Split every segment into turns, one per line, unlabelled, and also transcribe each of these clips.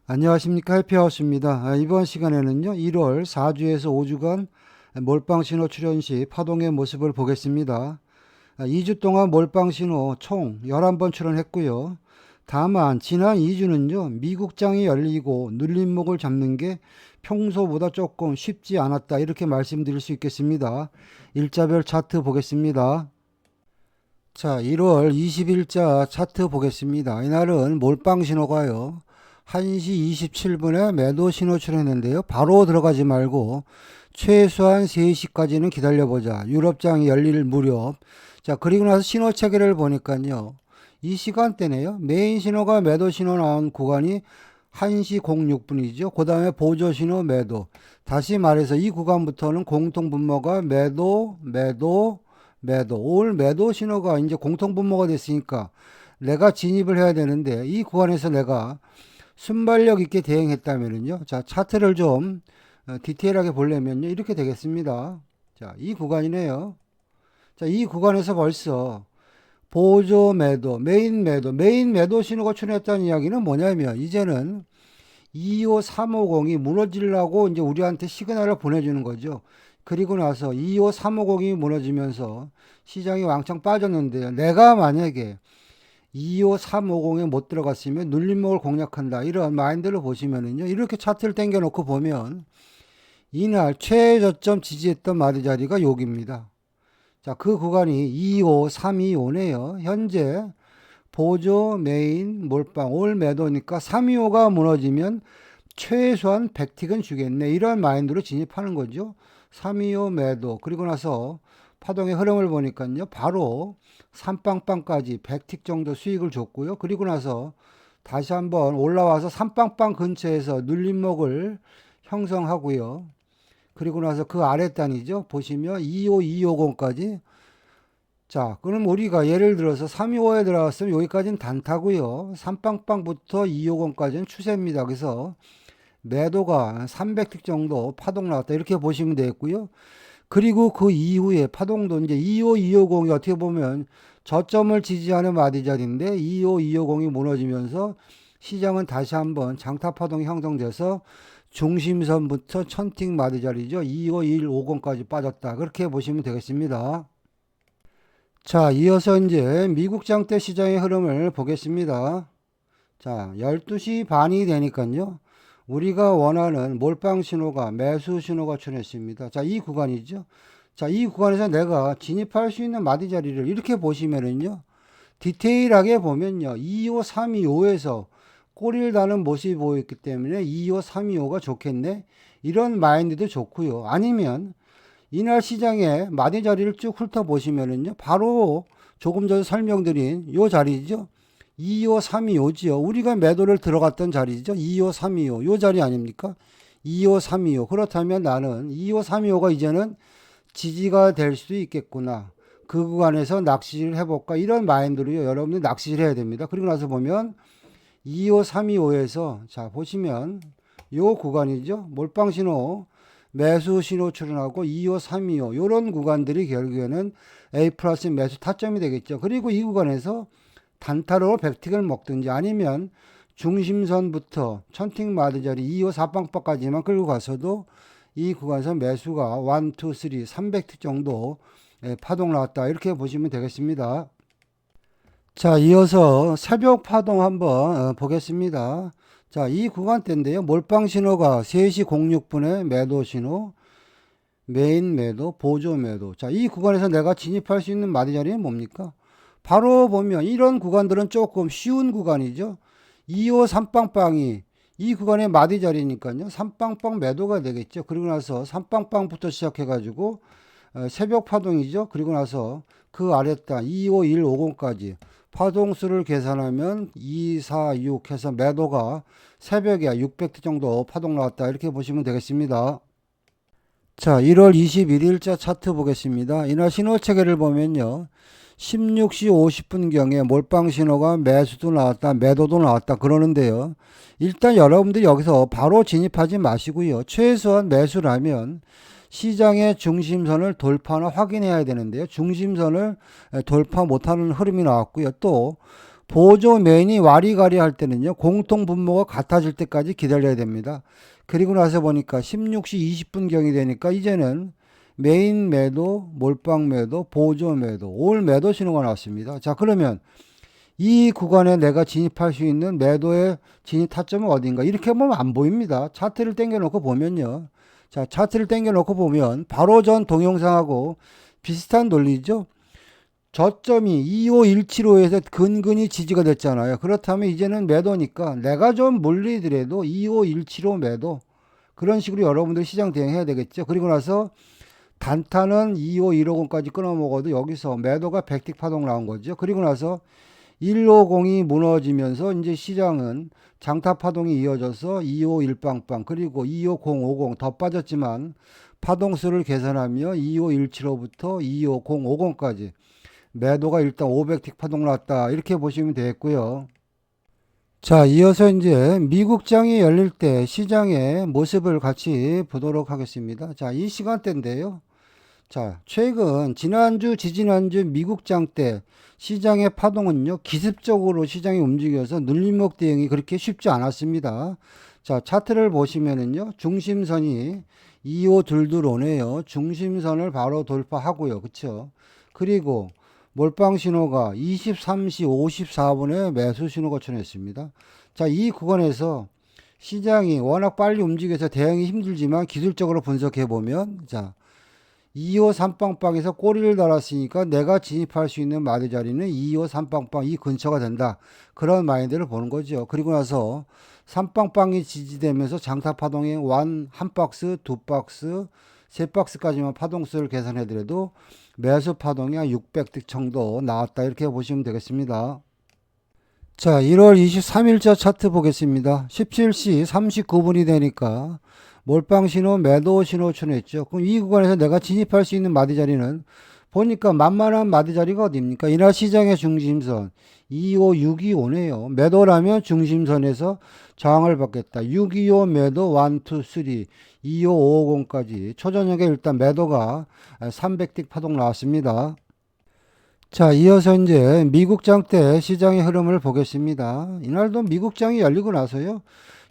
안녕하십니까, 해피하우스입니다. 이번 시간에는요 1월 4주에서 5주간 몰빵신호 출현 시 파동의 모습을 보겠습니다. 2주 동안 몰빵신호 총 11번 출현했고요. 다만 지난 2주는요 미국장이 열리고 눌림목을 잡는 게 평소보다 조금 쉽지 않았다, 이렇게 말씀드릴 수 있겠습니다. 일자별 차트 보겠습니다. 자, 1월 20일자 차트 보겠습니다. 이날은 몰빵 신호가요 1시 27분에 매도 신호 출현했는데요, 바로 들어가지 말고 최소한 3시까지는 기다려보자. 유럽장이 열릴 무렵. 자, 그리고 나서 신호 체계를 보니까요 이 시간대네요, 메인 신호가 매도 신호 나온 구간이 1시 06분이죠. 그 다음에 보조 신호 매도. 다시 말해서 이 구간부터는 공통 분모가 매도, 매도, 매도. 올 매도 신호가 이제 공통 분모가 됐으니까 내가 진입을 해야 되는데, 이 구간에서 내가 순발력 있게 대응했다면은요. 자, 차트를 좀 디테일하게 보려면요, 이렇게 되겠습니다. 자, 이 구간이네요. 자, 이 구간에서 벌써 보조 매도, 메인 매도 신호가 출현했다는 이야기는 뭐냐면, 이제는 25350이 무너지려고 이제 우리한테 시그널을 보내주는 거죠. 그리고 나서 25350이 무너지면서 시장이 왕창 빠졌는데요, 내가 만약에 25350에 못 들어갔으면 눌림목을 공략한다, 이런 마인드를 보시면은요, 이렇게 차트를 당겨 놓고 보면 이날 최저점 지지했던 마디 자리가 여기입니다. 자, 그 구간이 25325네요. 현재 보조, 메인, 몰빵, 올 매도니까 325가 무너지면 최소한 100틱은 주겠네, 이런 마인드로 진입하는 거죠. 325 매도. 그리고 나서 파동의 흐름을 보니까요, 바로 3빵빵까지 100틱 정도 수익을 줬고요. 그리고 나서 다시 한번 올라와서 3빵빵 근처에서 눌림목을 형성하고요. 그리고 나서 그 아랫단이죠, 보시면 25250까지. 자, 그럼 우리가 예를 들어서 325에 들어갔으면 여기까지는 단타고요. 3빵빵부터 250까지는 추세입니다. 그래서 매도가 300틱 정도 파동 나왔다, 이렇게 보시면 되겠고요. 그리고 그 이후에 파동도 이제 25250이 어떻게 보면 저점을 지지하는 마디 자리인데, 25250이 무너지면서 시장은 다시 한번 장타 파동이 형성돼서 중심선부터 천틱 마디 자리죠, 25150까지 빠졌다, 그렇게 보시면 되겠습니다. 자, 이어서 이제 미국 장대 시장의 흐름을 보겠습니다. 자, 12시 반이 되니까요, 우리가 원하는 몰빵 신호가, 매수 신호가 출현했습니다. 자, 이 구간이죠. 자, 이 구간에서 내가 진입할 수 있는 마디 자리를 이렇게 보시면은요, 디테일하게 보면요, 25325에서 꼬리를 다는 모습이 보였기 때문에 25325가 좋겠네, 이런 마인드도 좋고요. 아니면 이날 시장의 마디 자리를 쭉 훑어보시면은요, 바로 조금 전에 설명드린 요 자리죠. 25325지요. 우리가 매도를 들어갔던 자리죠. 25325. 요 자리 아닙니까? 25325. 그렇다면 나는 25325가 이제는 지지가 될 수도 있겠구나, 그 구간에서 낚시를 해볼까, 이런 마인드로요, 여러분들 낚시를 해야 됩니다. 그리고 나서 보면 25325에서 자, 보시면 요 구간이죠. 몰빵 신호, 매수 신호 출현하고 25325, 요런 구간들이 결국에는 A 플러스 매수 타점이 되겠죠. 그리고 이 구간에서 단타로 100틱을 먹든지, 아니면 중심선부터 천틱 마드 자리 254빵빵까지만 끌고 가서도 이 구간에서 매수가 1, 2, 3, 300틱 정도 파동 나왔다, 이렇게 보시면 되겠습니다. 자, 이어서 새벽 파동 한번 보겠습니다. 자, 이 구간대인데요, 몰빵 신호가 3시 06분에 매도 신호, 메인 매도, 보조 매도. 자, 이 구간에서 내가 진입할 수 있는 마디 자리는 뭡니까? 바로 보면 이런 구간들은 조금 쉬운 구간이죠. 2호 3빵빵이 이 구간의 마디 자리니까요, 3빵빵 매도가 되겠죠. 그리고 나서 3빵빵부터 시작해가지고 새벽 파동이죠. 그리고 나서 그 아랫단 25150까지 파동수를 계산하면 2, 4, 6 해서 매도가 새벽에 600트 정도 파동 나왔다, 이렇게 보시면 되겠습니다. 자, 1월 21일자 차트 보겠습니다. 이날 신호 체계를 보면요, 16시 50분경에 몰빵 신호가 매수도 나왔다, 매도도 나왔다 그러는데요, 일단 여러분들이 여기서 바로 진입하지 마시고요, 최소한 매수라면 시장의 중심선을 돌파나 확인해야 되는데요, 중심선을 돌파 못하는 흐름이 나왔고요, 또 보조 메인이 와리가리 할 때는요, 공통 분모가 같아질 때까지 기다려야 됩니다. 그리고 나서 보니까 16시 20분경이 되니까 이제는 메인 매도, 몰빵 매도, 보조 매도, 올 매도 신호가 나왔습니다. 자, 그러면 이 구간에 내가 진입할 수 있는 매도의 진입 타점은 어딘가? 이렇게 보면 안 보입니다. 차트를 당겨놓고 보면요. 자, 차트를 당겨놓고 보면 바로 전 동영상하고 비슷한 논리죠. 저점이 25175에서 근근히 지지가 됐잖아요. 그렇다면 이제는 매도니까 내가 좀 물리더라도 25175 매도, 그런 식으로 여러분들 시장 대응해야 되겠죠. 그리고 나서 단타는 25150까지 끊어먹어도 여기서 매도가 백틱 파동 나온 거죠. 그리고 나서 150이 무너지면서 이제 시장은 장타 파동이 이어져서 251빵빵, 그리고 25050 더 빠졌지만 파동수를 계산하며 25175부터 25050까지 매도가 일단 500틱 파동 났다, 이렇게 보시면 되겠고요. 자, 이어서 이제 미국장이 열릴 때 시장의 모습을 같이 보도록 하겠습니다. 자, 이 시간대인데요. 자, 최근 지난주, 지지난주 미국장 때 시장의 파동은요, 기습적으로 시장이 움직여서 눌림목 대응이 그렇게 쉽지 않았습니다. 자, 차트를 보시면은요, 중심선이 2522 오네요. 중심선을 바로 돌파하고요. 그쵸? 그리고 몰빵 신호가 23시 54분에 매수 신호가 출현했습니다. 자, 이 구간에서 시장이 워낙 빨리 움직여서 대응이 힘들지만 기술적으로 분석해 보면, 자, 2호 3빵빵에서 꼬리를 달았으니까 내가 진입할 수 있는 마디 자리는 2호 3빵빵 이 근처가 된다, 그런 마인드를 보는 거죠. 그리고 나서 3빵빵이 지지되면서 장타 파동이 한 박스, 두 박스, 세 박스까지만 파동수를 계산해더라도 매수 파동이 한 600득 정도 나왔다, 이렇게 보시면 되겠습니다. 자, 1월 23일자 차트 보겠습니다. 17시 39분이 되니까 몰빵 신호, 매도 신호 출현했죠. 그럼 이 구간에서 내가 진입할 수 있는 마디 자리는 보니까 만만한 마디 자리가 어디입니까? 이날 시장의 중심선 25625네요. 매도라면 중심선에서 저항을 받겠다. 625 매도 1, 2, 3, 25550까지 초저녁에 일단 매도가 300틱 파동 나왔습니다. 자, 이어서 이제 미국장 때 시장의 흐름을 보겠습니다. 이날도 미국장이 열리고 나서요,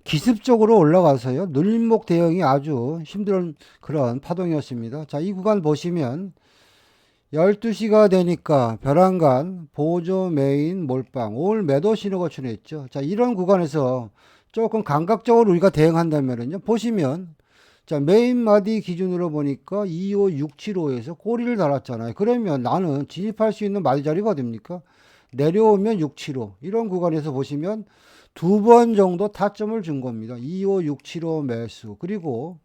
기습적으로 올라가서요, 눌림목 대응이 아주 힘든 그런 파동이었습니다. 자, 이 구간 보시면 12시가 되니까 벼랑간 보조 메인 몰빵 올 매도 신호가 출현했죠. 자, 이런 구간에서 조금 감각적으로 우리가 대응한다면요, 보시면 자, 메인 마디 기준으로 보니까 25675에서 꼬리를 달았잖아요. 그러면 나는 진입할 수 있는 마디 자리가 어딥니까? 내려오면 675, 이런 구간에서 보시면 두 번 정도 타점을 준 겁니다. 25675 매수, 그리고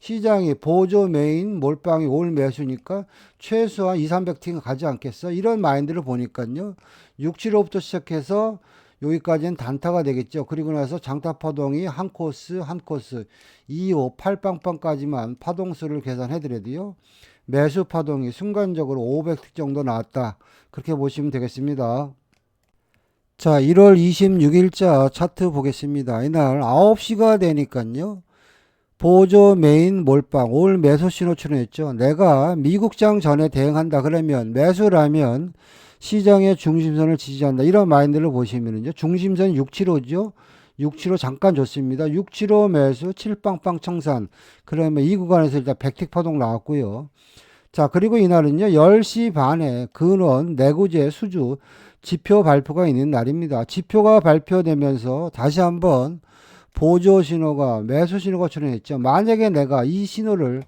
시장이 보조 메인 몰빵이 올 매수니까 최소한 2, 300팅 가지 않겠어, 이런 마인드를 보니까요, 675부터 시작해서 여기까지는 단타가 되겠죠. 그리고 나서 장타 파동이 한 코스 한 코스 2, 5, 8빵빵까지만 파동수를 계산해드려도요, 매수 파동이 순간적으로 500틱 정도 나왔다, 그렇게 보시면 되겠습니다. 자, 1월 26일자 차트 보겠습니다. 이날 9시가 되니까요, 보조 메인 몰빵 올 매수 신호 출현했죠. 내가 미국장 전에 대응한다 그러면 매수라면 시장의 중심선을 지지한다, 이런 마인드를 보시면은요, 중심선 675죠. 675 잠깐 줬습니다. 675 매수 7빵빵 청산, 그러면 이 구간에서 일단 백틱 파동 나왔고요. 자, 그리고 이날은요, 10시 반에 근원 내구재 수주 지표 발표가 있는 날입니다. 지표가 발표되면서 다시 한번 보조 신호가, 매수 신호가 출현했죠. 만약에 내가 이 신호를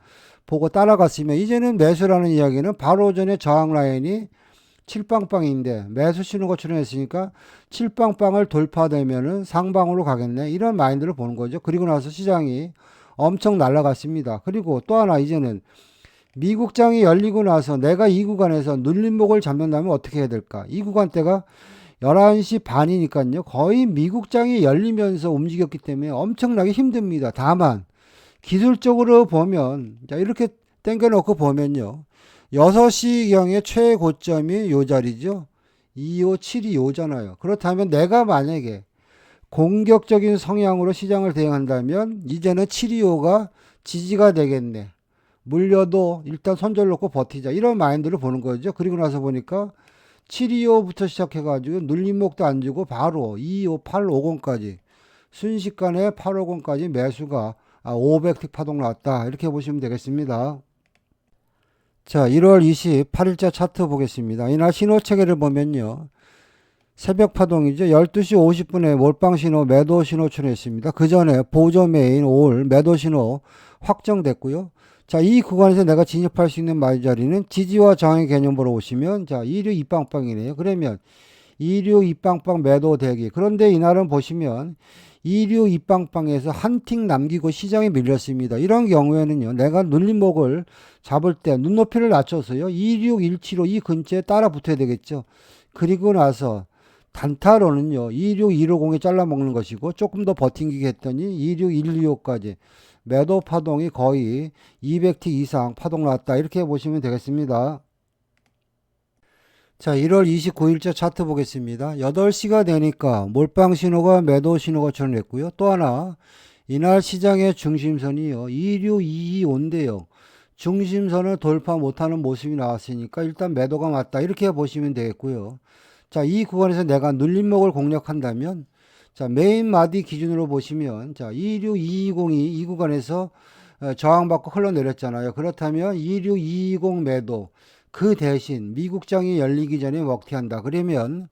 보고 따라갔으면 이제는 매수라는 이야기는 바로 전에 저항 라인이 7빵빵인데 매수 신호가 출현했으니까 7빵빵을 돌파되면은 상방으로 가겠네, 이런 마인드를 보는 거죠. 그리고 나서 시장이 엄청 날아갔습니다. 그리고 또 하나, 이제는 미국장이 열리고 나서 내가 이 구간에서 눌림목을 잡는다면 어떻게 해야 될까? 이 구간대가 11시 반이니까요, 거의 미국장이 열리면서 움직였기 때문에 엄청나게 힘듭니다. 다만 기술적으로 보면, 자, 이렇게 당겨 놓고 보면요, 6시경의 최고점이 요 자리죠. 25725잖아요. 그렇다면 내가 만약에 공격적인 성향으로 시장을 대응한다면 이제는 725가 지지가 되겠네, 물려도 일단 손절 놓고 버티자, 이런 마인드를 보는 거죠. 그리고 나서 보니까 725부터 시작해가지고 눌림목도 안 주고 바로 225, 850까지 순식간에 850까지 매수가 500틱 파동 나왔다. 이렇게 보시면 되겠습니다. 자, 1월 28일자 차트 보겠습니다. 이날 신호 체계를 보면요. 새벽 파동이죠. 12시 50분에 몰빵 신호, 매도 신호 출현했습니다. 그 전에 보조 메인 올 매도 신호 확정됐고요. 자, 이 구간에서 내가 진입할 수 있는 마이 자리는 지지와 저항의 개념으로 오시면 자, 26 입방빵이네요. 그러면 26 입방빵 매도 대기. 그런데 이날은 보시면 26 입방빵에서 한 틱 남기고 시장에 밀렸습니다. 이런 경우에는요, 내가 눌림목을 잡을 때 눈높이를 낮춰서요, 26, 175 이 근처에 따라 붙어야 되겠죠. 그리고 나서 단타로는요, 26, 150에 잘라 먹는 것이고, 조금 더 버팅기게 했더니 26, 125까지 매도 파동이 거의 200틱 이상 파동 났다. 이렇게 보시면 되겠습니다. 자, 1월 29일자 차트 보겠습니다. 8시가 되니까 몰빵 신호가 매도 신호가 출현했고요. 또 하나, 이날 시장의 중심선이요, 26225인데요. 중심선을 돌파 못하는 모습이 나왔으니까 일단 매도가 맞다. 이렇게 보시면 되겠고요. 자, 이 구간에서 내가 눌림목을 공략한다면, 자, 메인 마디 기준으로 보시면, 자, 26220이 이 구간에서 저항받고 흘러내렸잖아요. 그렇다면 26220 매도, 그 대신 미국장이 열리기 전에 먹튀한다. 그러면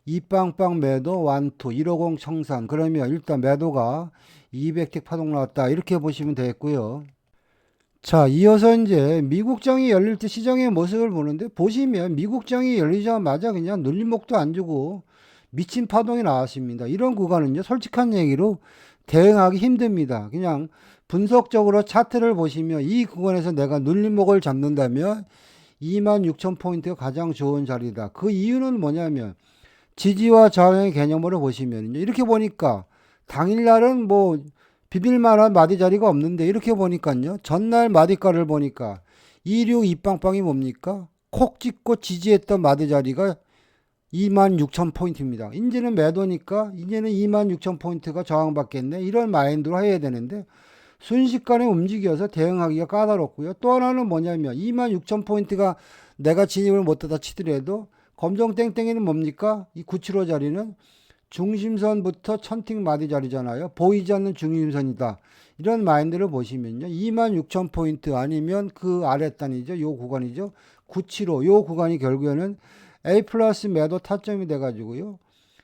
이빵빵 매도 1, 2, 150 청산. 그러면 일단 매도가 200틱 파동 나왔다. 이렇게 보시면 되겠고요. 자, 이어서 이제 미국장이 열릴 때 시장의 모습을 보는데, 보시면 미국장이 열리자마자 그냥 눌림목도 안 주고 미친 파동이 나왔습니다. 이런 구간은요, 솔직한 얘기로 대응하기 힘듭니다. 그냥 분석적으로 차트를 보시면 이 구간에서 내가 눌림목을 잡는다면 26,000포인트가 가장 좋은 자리다. 그 이유는 뭐냐면 지지와 저항의 개념으로 보시면요, 이렇게 보니까 당일날은 뭐 비빌만한 마디 자리가 없는데, 이렇게 보니까요, 전날 마디가를 보니까 26 입방빵이 뭡니까? 콕 찍고 지지했던 마디 자리가 26,000포인트입니다. 이제는 매도니까 이제는 26,000포인트가 저항받겠네. 이런 마인드로 해야 되는데 순식간에 움직여서 대응하기가 까다롭고요. 또 하나는 뭐냐면 26,000포인트가 내가 진입을 못하다 치더라도 검정 땡땡이는 뭡니까? 이 975 자리는 중심선부터 천틱 마디 자리잖아요. 보이지 않는 중심선이다. 이런 마인드를 보시면요, 26,000포인트 아니면 그 아랫단이죠. 요 구간이죠. 975. 요 구간이 결국에는 A 플러스 매도 타점이 돼가지고요,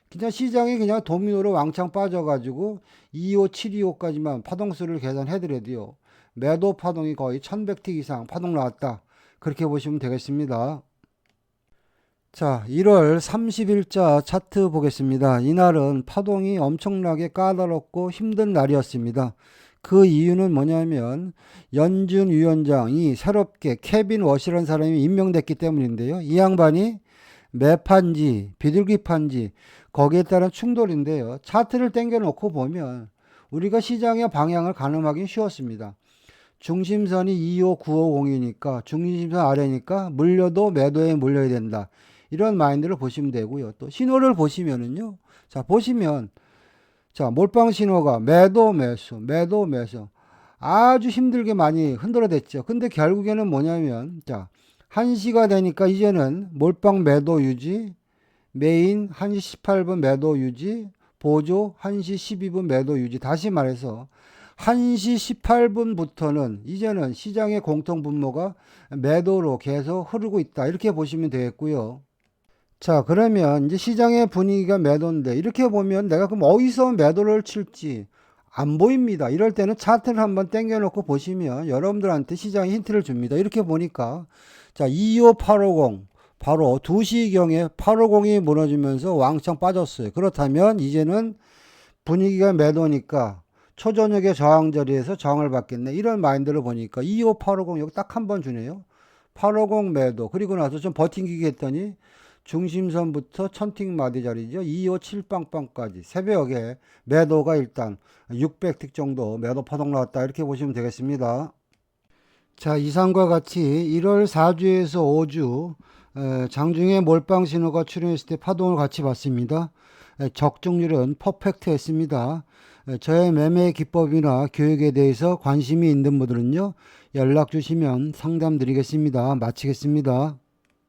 그냥 시장이 그냥 도미노로 왕창 빠져가지고 25, 725까지만 파동수를 계산해드려도요, 매도 파동이 거의 1100틱 이상 파동 나왔다. 그렇게 보시면 되겠습니다. 자, 1월 30일자 차트 보겠습니다. 이날은 파동이 엄청나게 까다롭고 힘든 날이었습니다. 그 이유는 뭐냐면 연준 위원장이 새롭게 케빈 워시라는 사람이 임명됐기 때문인데요. 이 양반이 매판지, 비둘기판지, 거기에 따른 충돌인데요. 차트를 당겨놓고 보면 우리가 시장의 방향을 가늠하기 쉬웠습니다. 중심선이 25950이니까 중심선 아래니까 물려도 매도에 물려야 된다. 이런 마인드를 보시면 되고요. 또 신호를 보시면은요, 자, 보시면, 자, 몰빵 신호가 매도 매수, 매도 매수, 아주 힘들게 많이 흔들어댔죠. 근데 결국에는 뭐냐면, 자, 1시가 되니까 이제는 몰빵 매도 유지, 메인 1시 18분 매도 유지, 보조 1시 12분 매도 유지. 다시 말해서 1시 18분부터는 이제는 시장의 공통 분모가 매도로 계속 흐르고 있다. 이렇게 보시면 되겠고요. 자, 그러면 이제 시장의 분위기가 매도인데, 이렇게 보면 내가 그럼 어디서 매도를 칠지 안 보입니다. 이럴 때는 차트를 한번 당겨놓고 보시면 여러분들한테 시장이 힌트를 줍니다. 이렇게 보니까, 자, 25850 바로 2시경에 850이 무너지면서 왕창 빠졌어요. 그렇다면 이제는 분위기가 매도니까 초저녁에 저항 자리에서 저항을 받겠네. 이런 마인드를 보니까 25850 여기 딱 한 번 주네요. 850 매도. 그리고 나서 좀 버팅기게 했더니 중심선부터 천틱 마디 자리죠. 257빵빵까지 새벽에 매도가 일단 600틱 정도 매도 파동 나왔다. 이렇게 보시면 되겠습니다. 자, 이상과 같이 1월 4주에서 5주 장중에 몰빵 신호가 출현했을 때 파동을 같이 봤습니다. 적중률은 퍼펙트했습니다. 저의 매매 기법이나 교육에 대해서 관심이 있는 분들은요, 연락 주시면 상담 드리겠습니다. 마치겠습니다.